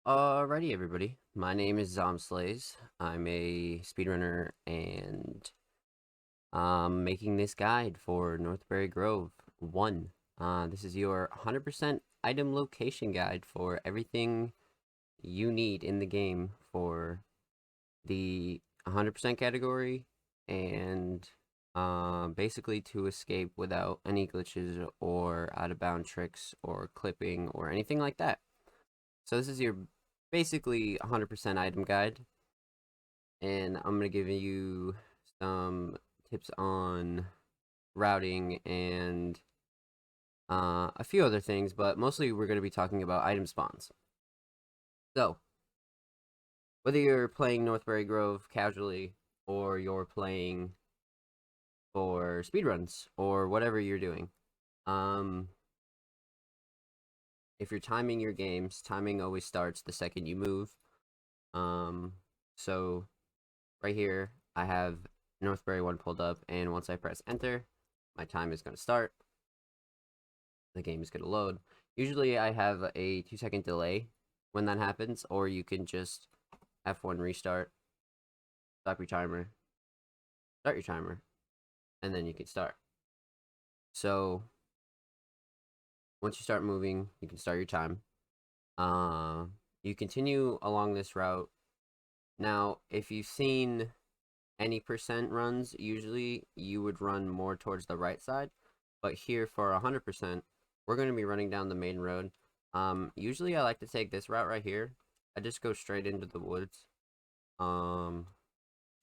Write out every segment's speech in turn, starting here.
Alrighty, everybody. My name is Zomb. I'm a speedrunner and making this guide for Northbury Grove 1. This is your 100% item location guide for everything you need in the game for the 100% category and basically to escape without any glitches or out-of-bound tricks or clipping or anything like that. So this is your basically 100% item guide, and I'm going to give you some tips on routing and a few other things, but mostly we're going to be talking about item spawns. So, whether you're playing Northbury Grove casually, or you're playing for speedruns, or whatever you're doing, if you're timing your games, timing always starts the second you move. So right here, I have Northbury 1 pulled up, and once I press enter, my time is going to start. The game is going to load. Usually I have a 2-second delay when that happens, or you can just F1 restart, stop your timer, start your timer, and then you can start. So once you start moving, you can start your time. You continue along this route. Now, if you've seen any percent runs, usually you would run more towards the right side, but here for 100%, we're going to be running down the main road. Usually I like to take this route right here. I just go straight into the woods.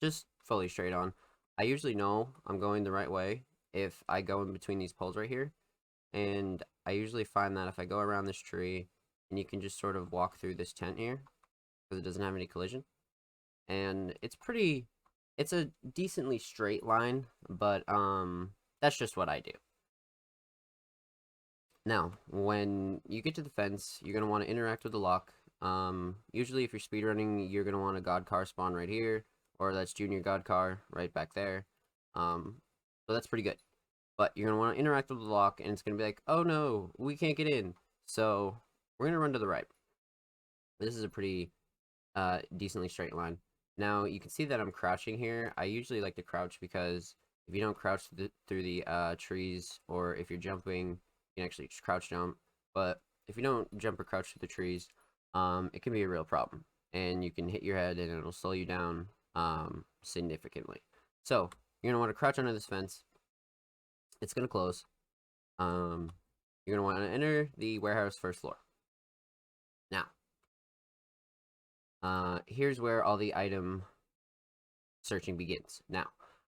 Just fully straight on. I usually know I'm going the right way if I go in between these poles right here, and I usually find that if I go around this tree, and you can just sort of walk through this tent here, because it doesn't have any collision, and it's a decently straight line, but that's just what I do. Now, when you get to the fence, you're going to want to interact with the lock. Usually if you're speedrunning, you're going to want a god car spawn right here, or that's junior god car right back there. So that's pretty good. But you're going to want to interact with the lock, and it's going to be like, oh no, we can't get in. So we're going to run to the right. This is a pretty decently straight line. Now, you can see that I'm crouching here. I usually like to crouch because if you don't crouch through the trees, or if you're jumping, you can actually just crouch jump. But if you don't jump or crouch through the trees, it can be a real problem. And you can hit your head and it'll slow you down significantly. So, you're going to want to crouch under this fence. It's going to close. You're going to want to enter the warehouse first floor. Now, here's where all the item searching begins. Now,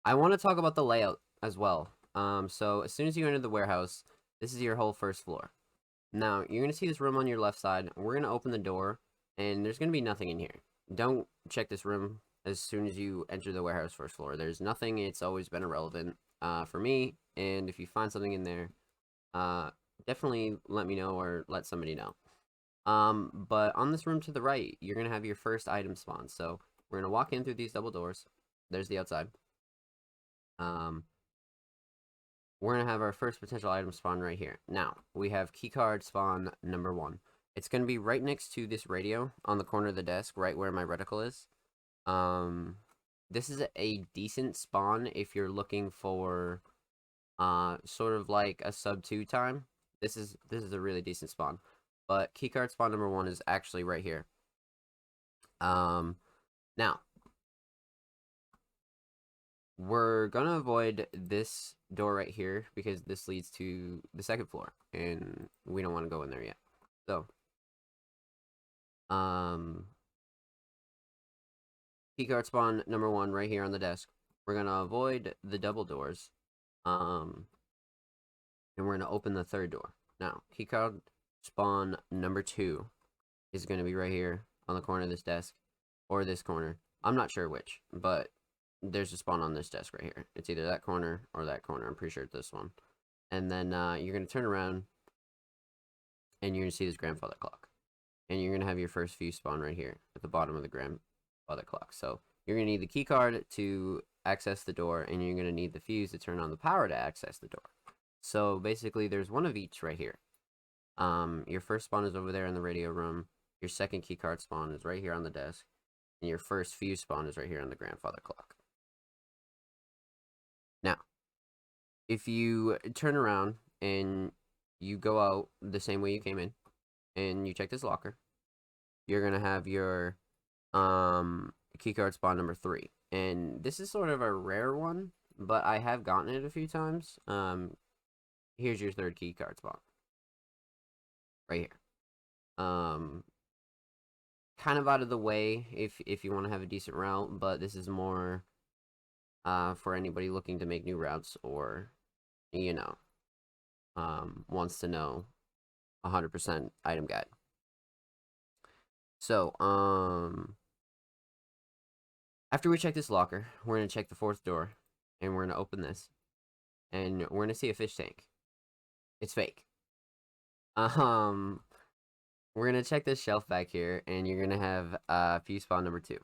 I want to talk about the layout as well. So as soon as you enter the warehouse, this is your whole first floor. Now, you're going to see this room on your left side. We're going to open the door, and there's going to be nothing in here. Don't check this room as soon as you enter the warehouse first floor. There's nothing. It's always been irrelevant for me, and if you find something in there, definitely let me know or let somebody know. But on this room to the right, you're going to have your first item spawn. So we're going to walk in through these double doors. There's the outside. We're going to have our first potential item spawn right here. Now, we have keycard spawn number 1. It's going to be right next to this radio on the corner of the desk, right where my reticle is. This is a decent spawn if you're looking for sort of like a sub 2 time. This is a really decent spawn. But keycard spawn number 1 is actually right here. Now, we're gonna avoid this door right here because this leads to the second floor, and we don't want to go in there yet. So, keycard spawn number 1 right here on the desk. We're gonna avoid the double doors, and we're gonna open the third door. Now, keycard spawn number 2 is gonna be right here on the corner of this desk, or this corner. I'm not sure which, but there's a spawn on this desk right here. It's either that corner or that corner. I'm pretty sure it's this one. And then you're going to turn around, and you're going to see this grandfather clock. And you're going to have your first fuse spawn right here at the bottom of the grandfather clock. So you're going to need the key card to access the door, and you're going to need the fuse to turn on the power to access the door. So basically, there's one of each right here. Your first spawn is over there in the radio room. Your second key card spawn is right here on the desk. And your first fuse spawn is right here on the grandfather clock. Now, if you turn around and you go out the same way you came in, and you check this locker, you're going to have your keycard spawn number 3. And this is sort of a rare one, but I have gotten it a few times. Here's your third keycard spawn. Right here. Kind of out of the way if you want to have a decent route, but this is more for anybody looking to make new routes or, you know, wants to know 100% item guide. So, after we check this locker, we're going to check the 4th door, and we're going to open this, and we're going to see a fish tank. It's fake. We're going to check this shelf back here, and you're going to have fuse spawn number 2.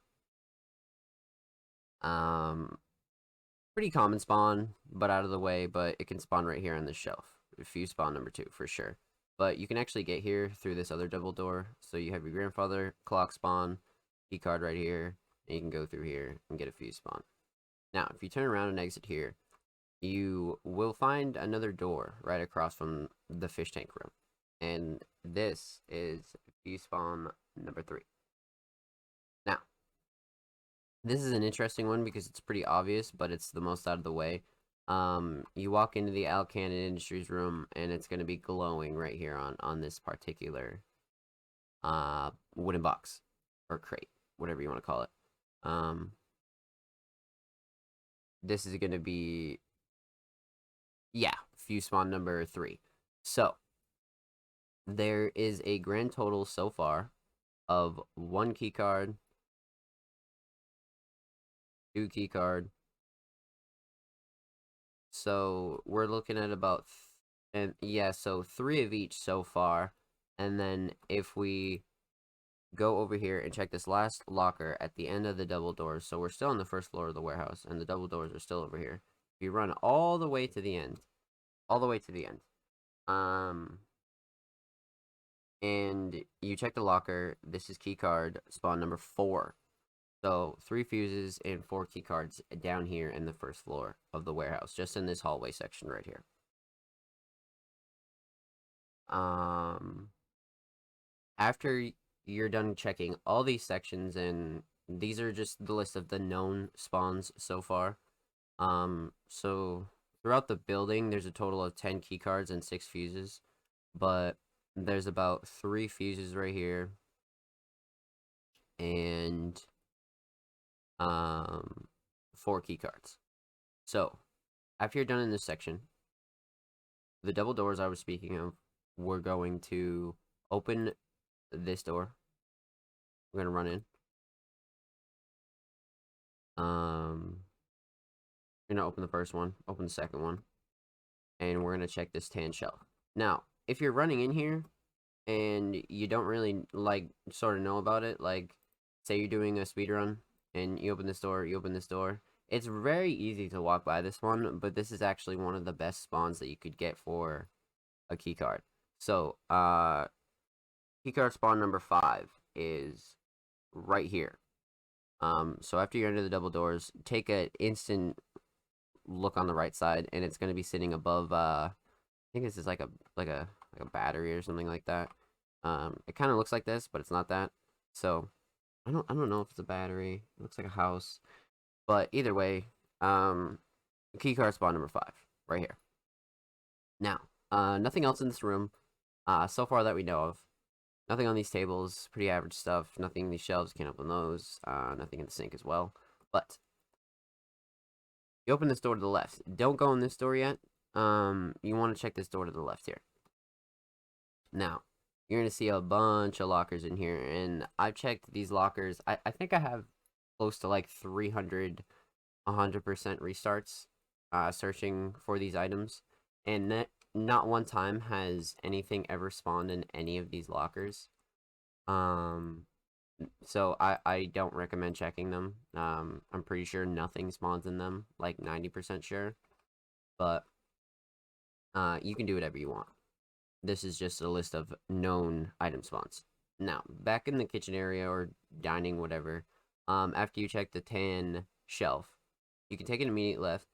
Pretty common spawn, but out of the way, but it can spawn right here on this shelf. Fuse spawn number 2, for sure. But you can actually get here through this other double door, so you have your grandfather clock spawn, key card right here, and you can go through here and get a fuse spawn. Now, if you turn around and exit here, you will find another door right across from the fish tank room. And this is fuse spawn number 3. Now, this is an interesting one because it's pretty obvious, but it's the most out of the way. You walk into the Alcan Industries room, and it's going to be glowing right here on this particular wooden box or crate, whatever you want to call it. This is going to be, yeah, fuse spawn number 3. So, there is a grand total so far of 1 key card, 2 key card. So we're looking at about, so 3 of each so far. And then if we go over here and check this last locker at the end of the double doors, so we're still on the 1st floor of the warehouse, and the double doors are still over here. If you run all the way to the end, and you check the locker, this is key card spawn number 4. So 3 fuses and 4 key cards down here in the 1st floor of the warehouse, just in this hallway section right here. After you're done checking all these sections, and these are just the list of the known spawns so far. So throughout the building, there's a total of 10 key cards and 6 fuses, but there's about 3 fuses right here, and 4 key cards. So after you're done in this section, the double doors I was speaking of, we're going to open this door. We're gonna run in. We're gonna open the first one, open the second one, and we're gonna check this tan shelf. Now, if you're running in here and you don't really sort of know about it, like say you're doing a speed run and you open this door, it's very easy to walk by this one, but this is actually one of the best spawns that you could get for a key card. So, key card spawn number 5 is right here. So after you're under the double doors, take an instant look on the right side, and it's going to be sitting above, I think this is like a battery or something like that. It kind of looks like this, but it's not that. So I don't know if it's a battery. It looks like a house. But either way, key card spawn number 5 right here. Now, nothing else in this room so far that we know of. Nothing on these tables, pretty average stuff. Nothing in these shelves, can't open those. Nothing in the sink as well. But you open this door to the left. Don't go in this door yet. You want to check this door to the left here. Now, you're going to see a bunch of lockers in here, and I've checked these lockers. I think I have close to like 300, 100% restarts searching for these items, and not one time has anything ever spawned in any of these lockers. So I don't recommend checking them. I'm pretty sure nothing spawns in them, like 90% sure, but you can do whatever you want. This is just a list of known item spawns. Now, back in the kitchen area or dining, whatever, after you check the tan shelf, you can take an immediate left.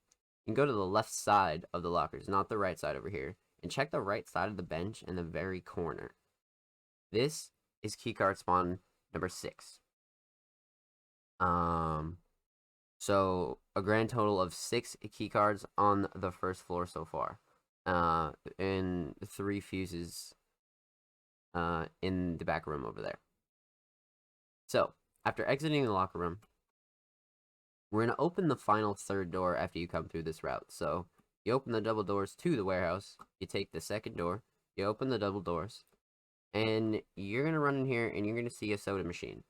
You can go to the left side of the lockers, not the right side over here, and check the right side of the bench in the very corner. This is keycard spawn number 6. So a grand total of 6 keycards on the first floor so far. And 3 fuses in the back room over there. So, after exiting the locker room, we're going to open the final third door after you come through this route. So, you open the double doors to the warehouse, you take the second door, you open the double doors, and you're going to run in here and you're going to see a soda machine.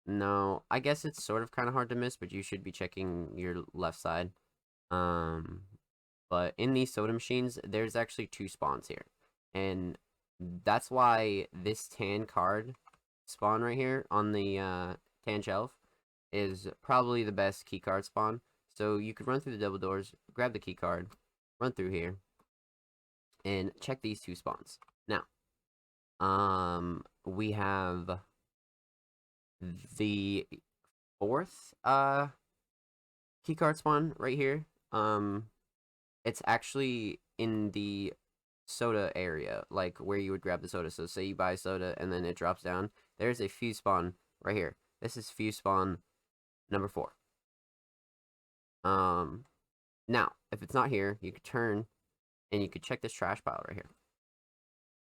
No, I guess it's sort of kind of hard to miss, but you should be checking your left side. But in these soda machines, there's actually 2 spawns here. And that's why this tan card spawn right here on the tan shelf is probably the best key card spawn. So you could run through the double doors, grab the key card, run through here, and check these 2 spawns. Now, we have the 4th key card spawn right here. It's actually in the soda area, like where you would grab the soda. So say you buy soda and then it drops down. There's a fuse spawn right here. This is fuse spawn number 4. Now, if it's not here, you could turn and you could check this trash pile right here.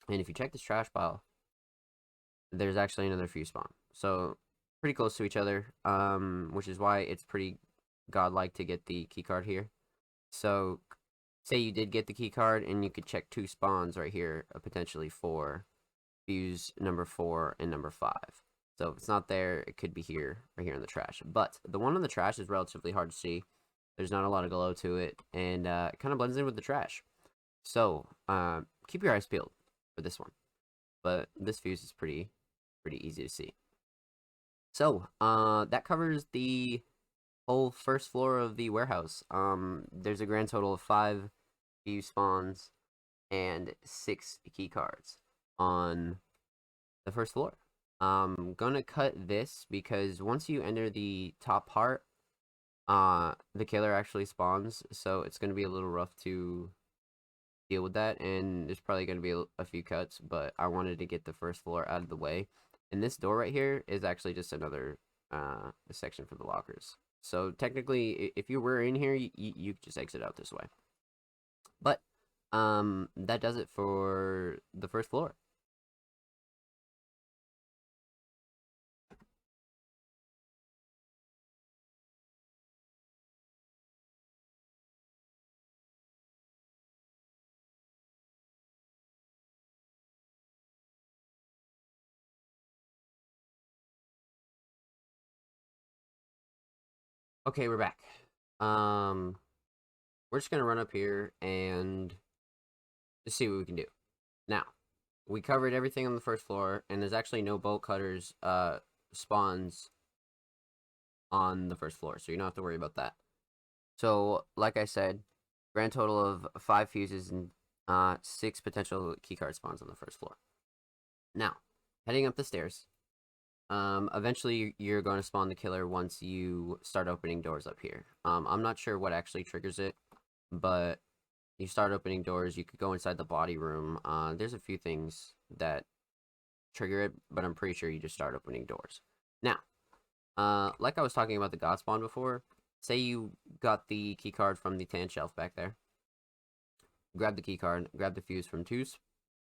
And if you check this trash pile, there's actually another fuse spawn. So pretty close to each other, which is why it's pretty godlike to get the key card here. So say you did get the key card and you could check 2 spawns right here, potentially for fuse number 4 and number 5. So if it's not there, it could be here, right here in the trash. But the one in the trash is relatively hard to see. There's not a lot of glow to it, and it kind of blends in with the trash. So keep your eyes peeled for this one. But this fuse is pretty easy to see. So that covers the whole first floor of the warehouse. There's a grand total of 5 fuse spawns and 6 key cards on the first floor. I'm gonna cut this because once you enter the top part, the killer actually spawns, so it's gonna be a little rough to deal with that, and there's probably gonna be a few cuts, but I wanted to get the first floor out of the way. And this door right here is actually just another section for the lockers. So technically, if you were in here, you could just exit out this way. But that does it for the first floor. Okay, we're back. We're just gonna run up here and just see what we can do. Now, we covered everything on the first floor, and there's actually no bolt cutters spawns on the first floor, so you don't have to worry about that. So, like I said, grand total of 5 fuses and 6 potential keycard spawns on the first floor. Now, heading up the stairs, eventually you're going to spawn the killer once you start opening doors up here. I'm not sure what actually triggers it, but you start opening doors, you could go inside the body room. There's a few things that trigger it, but I'm pretty sure you just start opening doors. Now, like I was talking about the god spawn before, say you got the key card from the tan shelf back there. Grab the key card, grab the fuse from 2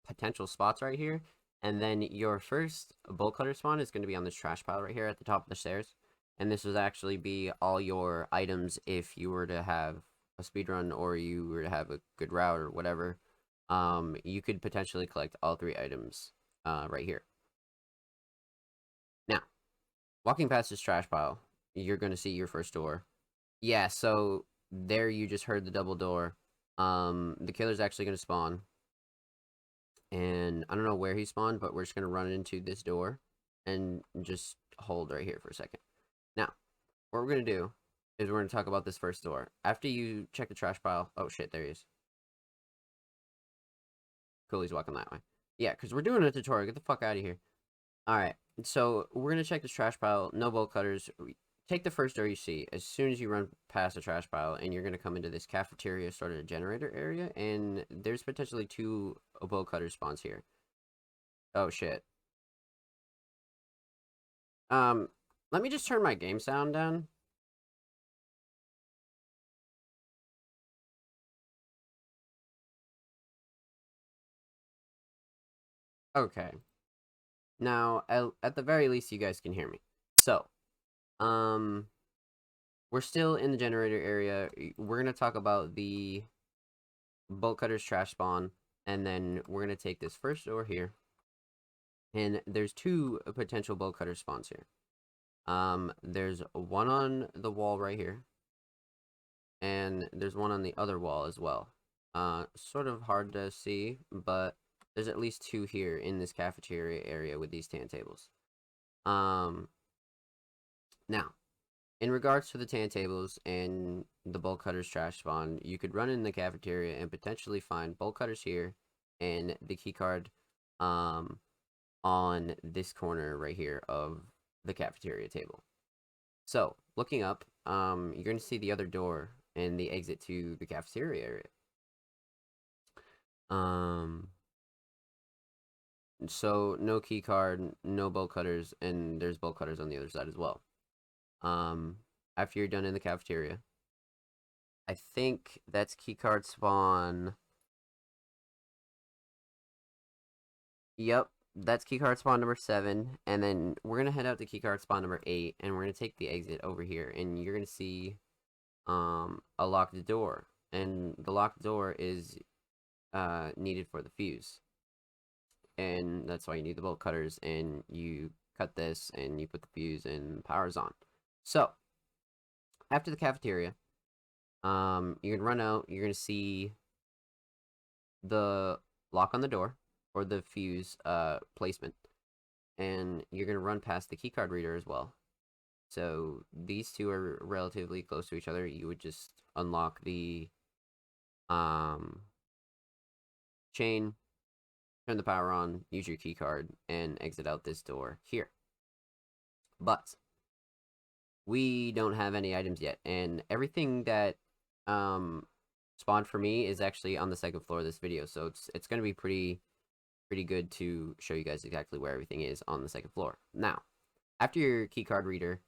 potential spots right here, and then your first bolt cutter spawn is going to be on this trash pile right here at the top of the stairs. And this would actually be all your items if you were to have a speedrun or you were to have a good route or whatever. You could potentially collect all 3 items right here. Now, walking past this trash pile, you're going to see your first door. Yeah, so there you just heard the double door. The killer's actually going to spawn. And I don't know where he spawned, but we're just going to run into this door and just hold right here for a second. Now, what we're going to do is we're going to talk about this first door. After you check the trash pile... Oh, shit, there he is. Cool, he's walking that way. Yeah, because we're doing a tutorial. Get the fuck out of here. Alright, so we're going to check this trash pile. No bolt cutters. Take the first door you see. As soon as you run past the trash pile, and you're going to come into this cafeteria sort of generator area, and there's potentially 2 bolt cutter spawns here. Oh, shit. Let me just turn my game sound down. Okay. Now, at the very least, you guys can hear me. So, we're still in the generator area. We're going to talk about the bolt cutters trash spawn, and then we're going to take this first door here, and there's 2 potential bolt cutter spawns here. There's one on the wall right here, and there's one on the other wall as well. Sort of hard to see, but there's at least 2 here in this cafeteria area with these tan tables. Now, in regards to the tan tables and the bolt cutters trash spawn, you could run in the cafeteria and potentially find bolt cutters here and the keycard on this corner right here of the cafeteria table. So, looking up, you're going to see the other door and the exit to the cafeteria area. So no keycard, no bolt cutters, and there's bolt cutters on the other side as well. After you're done in the cafeteria, I think that's keycard spawn. Yep, that's keycard spawn number 7, and then we're gonna head out to keycard spawn number 8, and we're gonna take the exit over here, and you're gonna see a locked door, and the locked door is needed for the fuse, and that's why you need the bolt cutters, and you cut this, and you put the fuse, and power's on. So after the cafeteria, you're gonna run out. You're gonna see the lock on the door or the fuse placement, and you're gonna run past the keycard reader as well. So these 2 are relatively close to each other. You would just unlock the chain, turn the power on, use your keycard, and exit out this door here. But we don't have any items yet, and everything that spawned for me is actually on the 2nd floor of this video, so it's going to be pretty good to show you guys exactly where everything is on the 2nd floor. Now, after your keycard reader,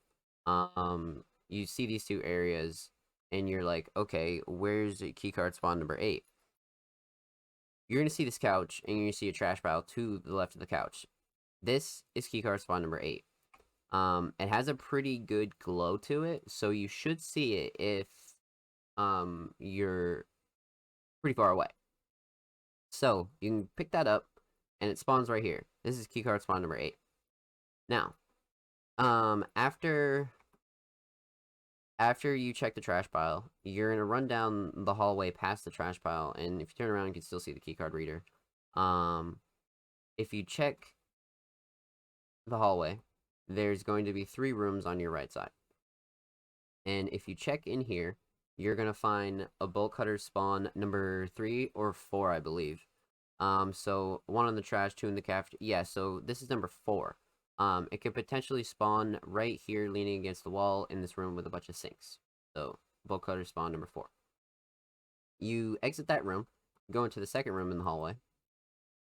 you see these 2 areas, and you're like, okay, where's keycard spawn number 8? You're going to see this couch, and you're going to see a trash pile to the left of the couch. This is keycard spawn number 8. It has a pretty good glow to it, so you should see it if you're pretty far away. So you can pick that up, and it spawns right here. This is keycard spawn number 8. Now, after you check the trash pile, you're gonna run down the hallway past the trash pile, and if you turn around, you can still see the keycard reader. If you check the hallway, there's going to be 3 rooms on your right side. And if you check in here, you're going to find a bolt cutter spawn number 3 or 4, I believe. So 1 on the trash, 2 in the cafeteria. Yeah, so this is number 4. It could potentially spawn right here leaning against the wall in this room with a bunch of sinks. So bolt cutter spawn number 4. You exit that room, go into the 2nd room in the hallway,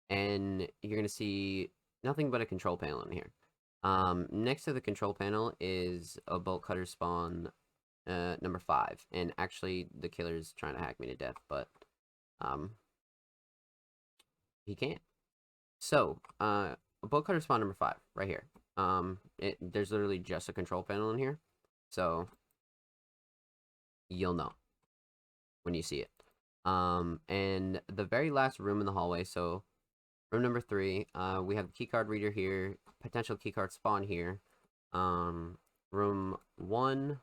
and you're going to see nothing but a control panel in here. Next to the control panel is a bolt cutter spawn number 5, and actually the killer's trying to hack me to death, but he can't. So a bolt cutter spawn number 5 right here. There's literally just a control panel in here, so you'll know when you see it. And the very last room in the hallway, so room number 3, we have the keycard reader here, potential keycard spawn here. Room 1,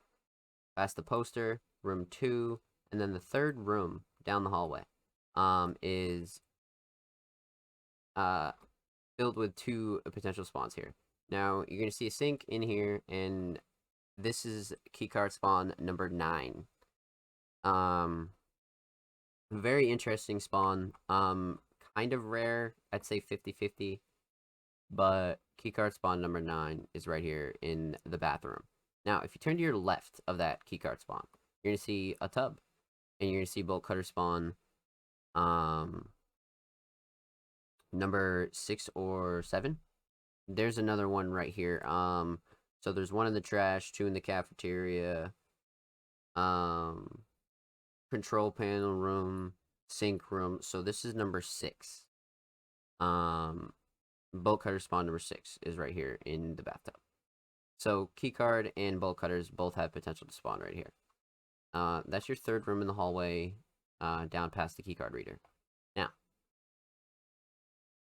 past the poster, room 2, and then the 3rd room down the hallway is filled with 2 potential spawns here. Now, you're going to see a sink in here, and this is keycard spawn number 9. Very interesting spawn. Kind kind of rare. I'd say 50-50. But keycard spawn number 9 is right here in the bathroom. Now, if you turn to your left of that keycard spawn, you're going to see a tub. And you're going to see bolt cutter spawn number 6 or 7. There's another one right here. So there's one in the trash, 2 in the cafeteria, control panel room, sink room. So this is number 6. Bolt cutter spawn number 6 is right here in the bathtub. So keycard and bolt cutters both have potential to spawn right here. That's your third room in the hallway, down past the keycard reader. Now,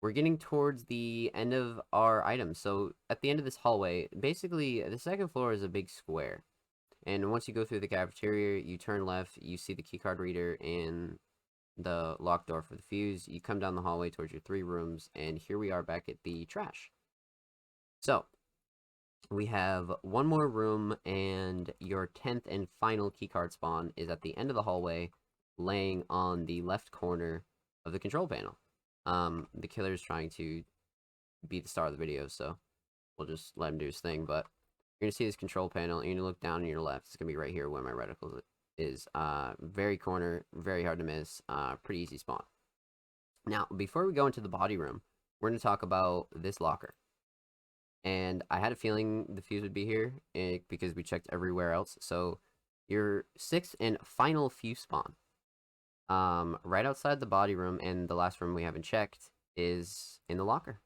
we're getting towards the end of our items. So at the end of this hallway, basically the second floor is a big square. And once you go through the cafeteria, you turn left, you see the keycard reader and the locked door for the fuse. You come down the hallway towards your 3 rooms, and here we are back at the trash. So, we have one more room, and your 10th and final keycard spawn is at the end of the hallway, laying on the left corner of the control panel. The killer is trying to be the star of the video, so we'll just let him do his thing, but you're going to see this control panel, and you're going to look down on your left. It's going to be right here where my reticle is. Very corner, very hard to miss, pretty easy spawn. Now, before we go into the body room, we're going to talk about this locker. And I had a feeling the fuse would be here, because we checked everywhere else. So, your 6th and final fuse spawn, right outside the body room, and the last room we haven't checked, is in the locker.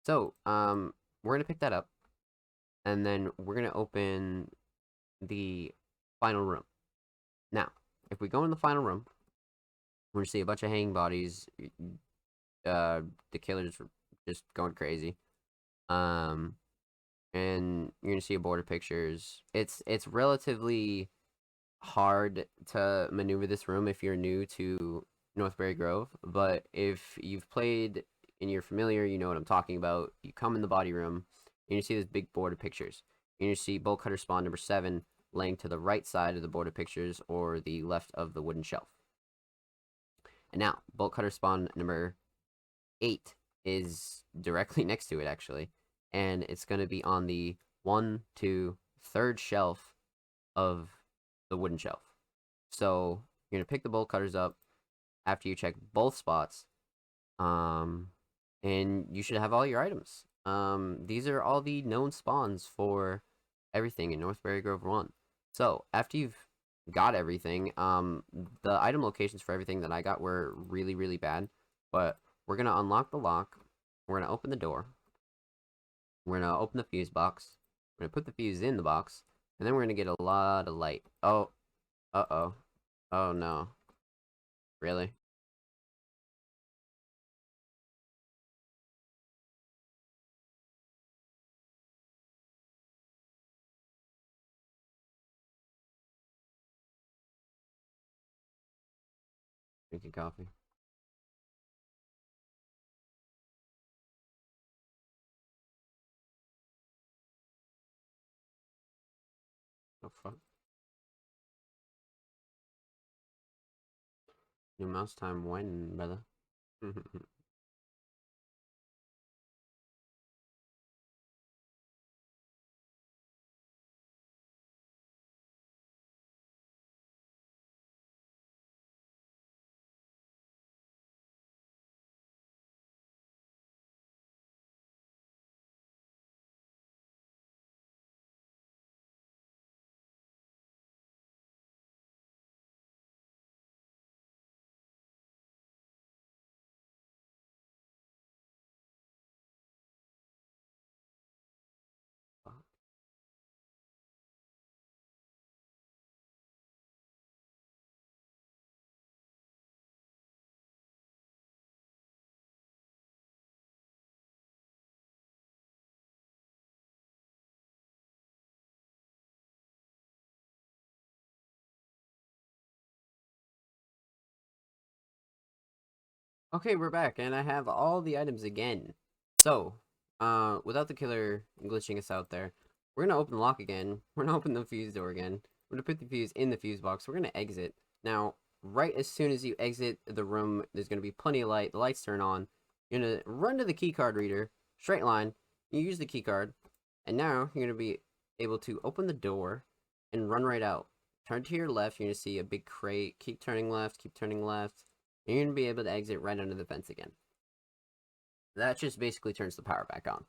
So, we're going to pick that up, and then we're going to open the final room. Now, if we go in the final room, we're going to see a bunch of hanging bodies. The killer's just going crazy. And you're gonna see a board of pictures. It's relatively hard to maneuver this room if you're new to Northbury Grove, but if you've played and you're familiar, you know what I'm talking about. You come in the body room, and you see this big board of pictures. You're gonna see bolt cutter spawn number 7 laying to the right side of the board of pictures, or the left of the wooden shelf. And now, bolt cutter spawn number 8 is directly next to it, actually. And it's going to be on the 1, 2, 3rd shelf of the wooden shelf. So, you're going to pick the bolt cutters up after you check both spots. And you should have all your items. These are all the known spawns for everything in Northbury Grove 1. So, after you've got everything, the item locations for everything that I got were really, really bad. But we're going to unlock the lock. We're going to open the door. We're going to open the fuse box. We're going to put the fuse in the box. And then we're going to get a lot of light. Oh. Uh-oh. Oh, no. Really? Drinking coffee. Oh, fuck. New mouse time when, brother? Okay, we're back, and I have all the items again. So, without the killer glitching us out there, we're gonna open the lock again. We're gonna open the fuse door again. We're gonna put the fuse in the fuse box. We're gonna exit. Now, right as soon as you exit the room, there's going to be plenty of light. The lights turn on. You're going to run to the keycard reader, straight line. You use the keycard, and now you're going to be able to open the door and run right out. Turn to your left, you're going to see a big crate. Keep turning left, keep turning left. And you're going to be able to exit right under the fence again. That just basically turns the power back on.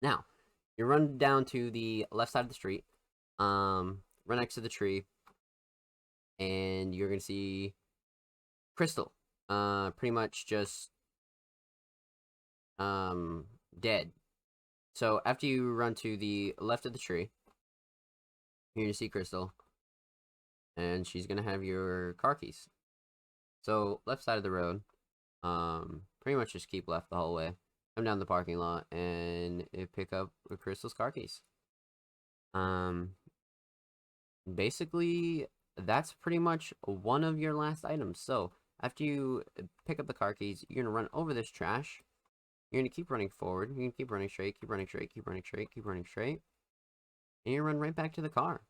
Now, you run down to the left side of the street, right next to the tree, and you're going to see Crystal, pretty much just, dead. So after you run to the left of the tree, you're going to see Crystal, and she's going to have your car keys. So left side of the road, pretty much just keep left the whole way. Come down the parking lot and pick up Crystal's car keys. Basically, that's pretty much one of your last items. So after you pick up the car keys, you're gonna run over this trash. You're gonna keep running forward. You're gonna keep running straight, keep running straight, keep running straight, keep running straight, and you run right back to the car.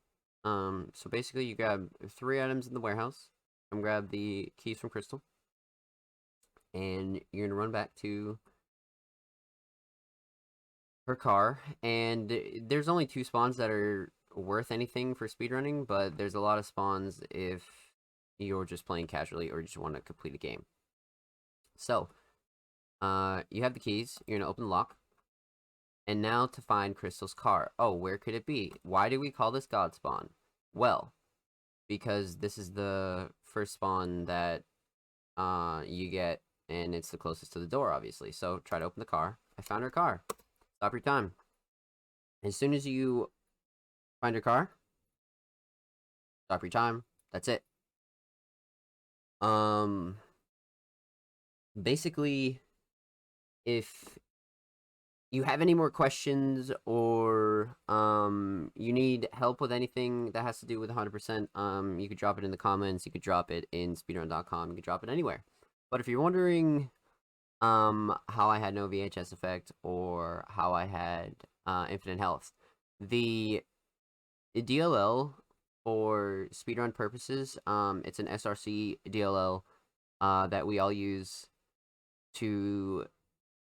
So basically, you grab 3 items in the warehouse. Come grab the keys from Crystal, and you're gonna run back to her car. And there's only 2 spawns that are worth anything for speedrunning, but there's a lot of spawns if you're just playing casually or just want to complete a game. So, you have the keys. You're gonna open the lock. And now to find Crystal's car. Oh, where could it be? Why do we call this God spawn? Well, because this is the first spawn that you get, and it's the closest to the door, obviously. So try to open the car. I found her car. Stop your time. As soon as you find your car, stop your time. That's it. Basically, if you have any more questions or you need help with anything that has to do with 100%, you could drop it in the comments. You could drop it in speedrun.com. You could drop it anywhere. But if you're wondering how I had no VHS effect or how I had infinite health, the DLL for speedrun purposes, it's an SRC DLL that we all use to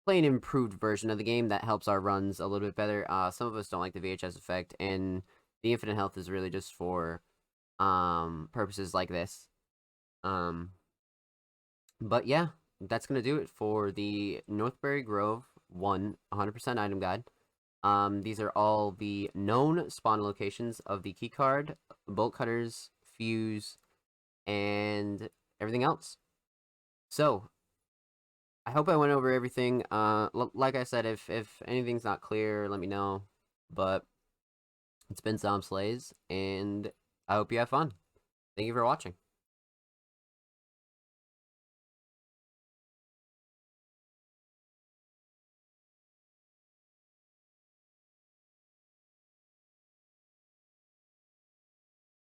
play an improved version of the game that helps our runs a little bit better. Some of us don't like the VHS effect, and the infinite health is really just for purposes like this. But yeah, that's gonna do it for the Northbury Grove 100% item guide. These are all the known spawn locations of the keycard, bolt cutters, fuse, and everything else. So, I hope I went over everything. Like I said, if anything's not clear, let me know. But it's been Zomb, and I hope you have fun. Thank you for watching.